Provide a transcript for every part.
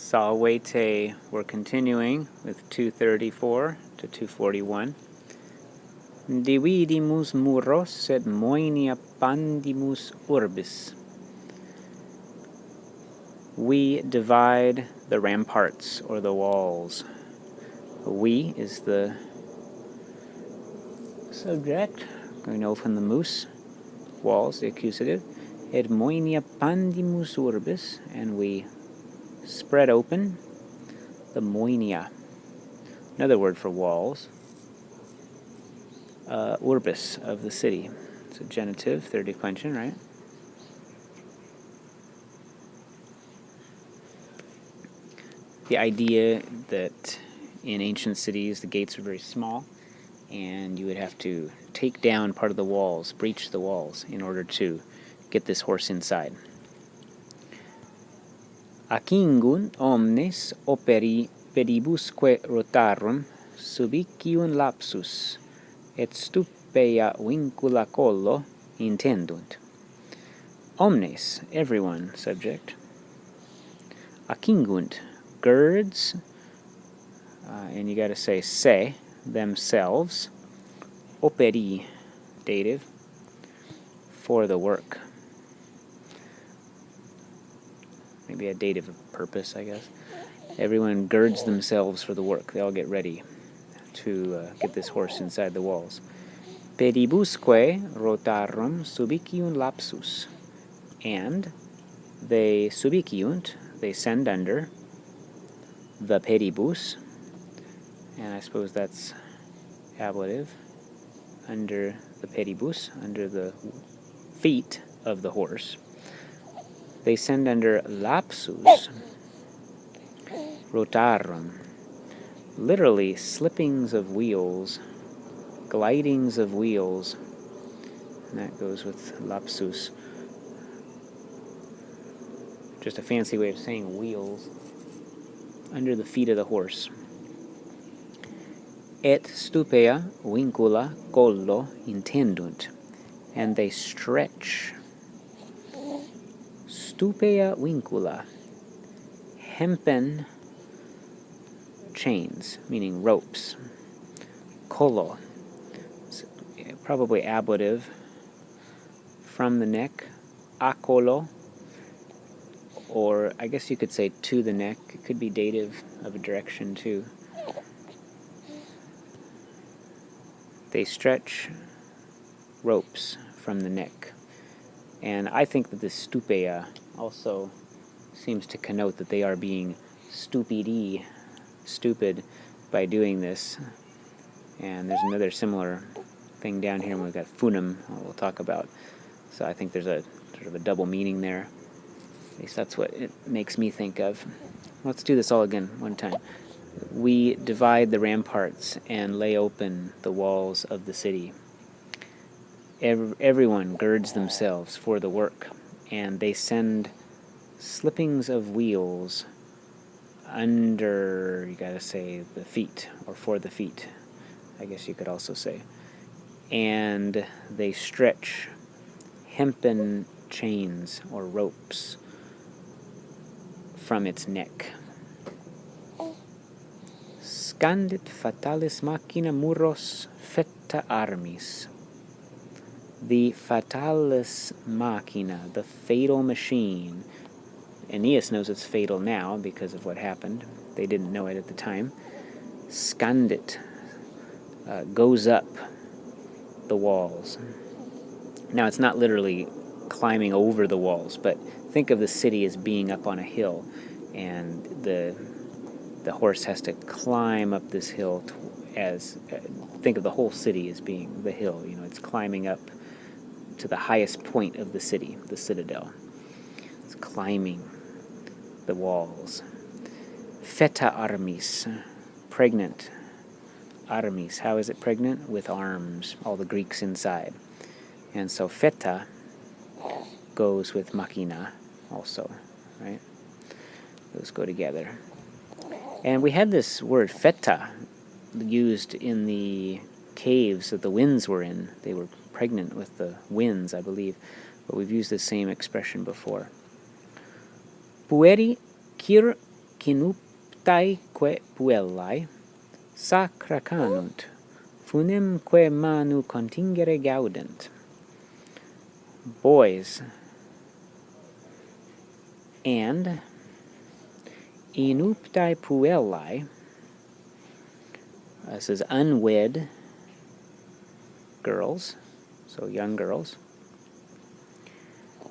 Salvete, we're continuing with 234 to 241. Dividimus muros et moenia pandimus urbis. We divide the ramparts or the walls. We is the subject, we know from the mus, walls, the accusative, et moenia pandimus urbis, and we spread open the moenia, another word for walls, urbis, of the city. It's a genitive, third declension, right? The idea that in ancient cities the gates were very small and you would have to take down part of the walls, breach the walls, in order to get this horse inside. Acingunt omnes operi pedibusque rotarum subicium lapsus et stupea vincula collo intendunt. Omnes, everyone, subject. Acingunt, girds, and you got to say, themselves. Operi, dative, for the work. Maybe a dative of purpose, I guess. Everyone girds themselves for the work. They all get ready to get this horse inside the walls. Pedibusque rotarum subicium lapsus. And they subiciunt, they send under the pedibus, and I suppose that's ablative, under the pedibus, under the feet of the horse. They send under lapsus rotarum, literally slippings of wheels, glidings of wheels, and that goes with lapsus. Just a fancy way of saying wheels, under the feet of the horse. Et stupea vincula collo intendunt, and they stretch. Stupea vincula, hempen chains, meaning ropes. Collo, probably ablative, from the neck. A collo, or I guess you could say to the neck. It could be dative of a direction too. They stretch ropes from the neck. And I think that this stupea also seems to connote that they are being stupid by doing this. And there's another similar thing down here when we've got funum, we'll talk about. So I think there's a sort of a double meaning there. At least that's what it makes me think of. Let's do this all again one time. We divide the ramparts and lay open the walls of the city. Everyone girds themselves for the work, and they send slippings of wheels under, you gotta say, the feet, or for the feet, I guess you could also say. And they stretch hempen chains or ropes from its neck. Scandit fatalis machina muros fetta armis. The fatalis machina, the fatal machine. Aeneas knows it's fatal now because of what happened. They didn't know it at the time. Scandit, goes up the walls. Now, it's not literally climbing over the walls, but think of the city as being up on a hill, and the horse has to climb up this hill think of the whole city as being the hill. You know, it's climbing up to the highest point of the city, the citadel. It's climbing the walls. Feta armis, pregnant. Armis, how is it pregnant? With arms, all the Greeks inside. And so feta goes with machina also, right? Those go together. And we had this word feta used in the caves that the winds were in. They were pregnant with the winds, I believe, but we've used the same expression before. Pueri Kinuptaeque puellae sacra canunt, funemque manu contingere gaudent. Boys and inuptae puellae, this is unwed girls, so young girls,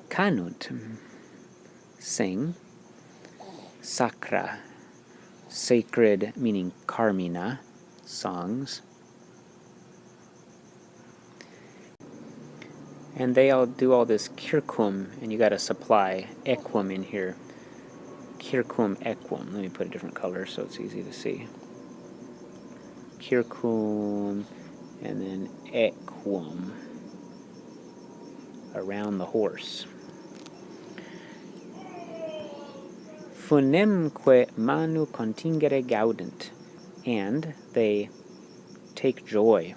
canunt, sing, sacra, sacred, meaning carmina, songs. And they all do all this circum, and you got to supply equum in here. Circum equum. Let me put a different color so it's easy to see. Circum, and then equum, around the horse. Funemque manu contingere gaudent, and they take joy.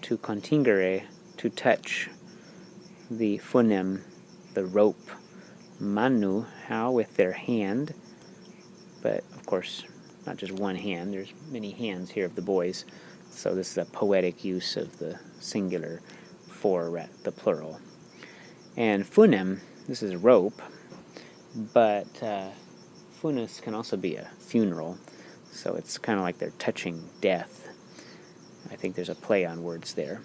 To contingere, to touch, the funem, the rope, manu, how, with their hand, but of course not just one hand, there's many hands here of the boys, so this is a poetic use of the singular for the plural. And funem, this is rope, but funus can also be a funeral, so it's kind of like they're touching death. I think there's a play on words there,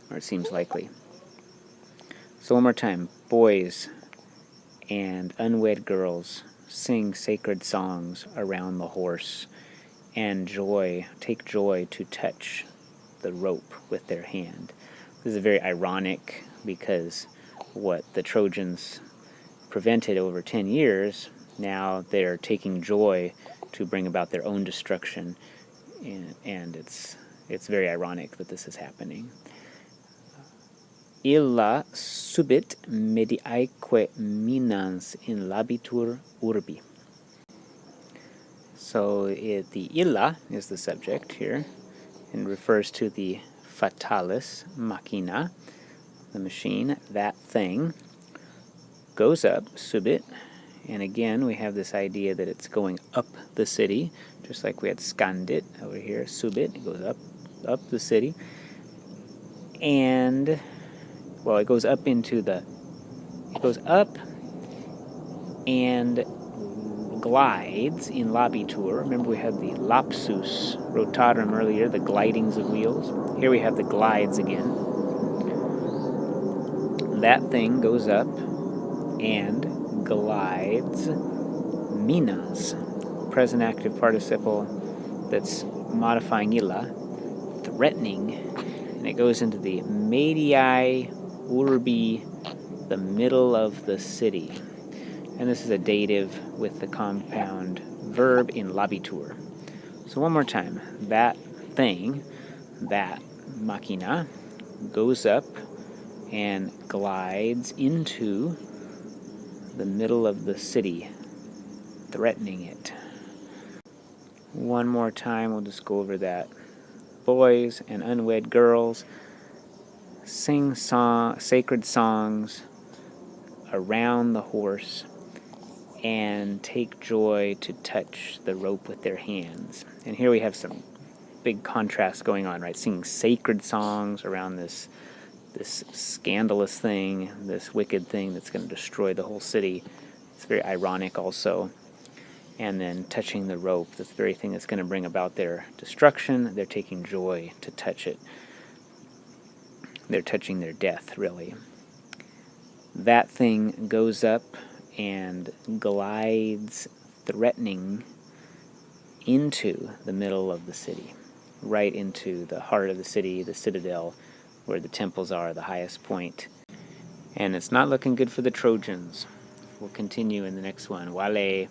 or it seems likely. So one more time. Boys and unwed girls sing sacred songs around the horse, and take joy to touch the rope with their hand. This is very ironic because what the Trojans prevented over 10 years, now they're taking joy to bring about their own destruction. And it's very ironic that this is happening. Illa subit mediaeque minans in labitur urbi. So the illa is the subject here, and refers to the fatalis machina, the machine, that thing, goes up, subit, and again we have this idea that it's going up the city, just like we had scandit over here, subit, it goes up the city, and, well, it goes up and glides in labitur. Remember we had the lapsus rotarum earlier, the glidings of wheels. Here we have the glides again. That thing goes up and glides, minas, present active participle that's modifying illa, threatening, and it goes into the medii urbi, the middle of the city. And this is a dative with the compound verb in labitur. So one more time. That thing, that machina, goes up and glides into the middle of the city, threatening it. One more time, we'll just go over that. Boys and unwed girls sing sacred songs around the horse and take joy to touch the rope with their hands. And here we have some big contrast going on, right? Singing sacred songs around this scandalous thing, this wicked thing that's going to destroy the whole city. It's very ironic also. And then touching the rope, this very thing that's going to bring about their destruction, they're taking joy to touch it. They're touching their death, really. That thing goes up and glides, threatening, into the middle of the city, right into the heart of the city, the citadel, where the temples are, the highest point. And it's not looking good for the Trojans. We'll continue in the next one. Wale.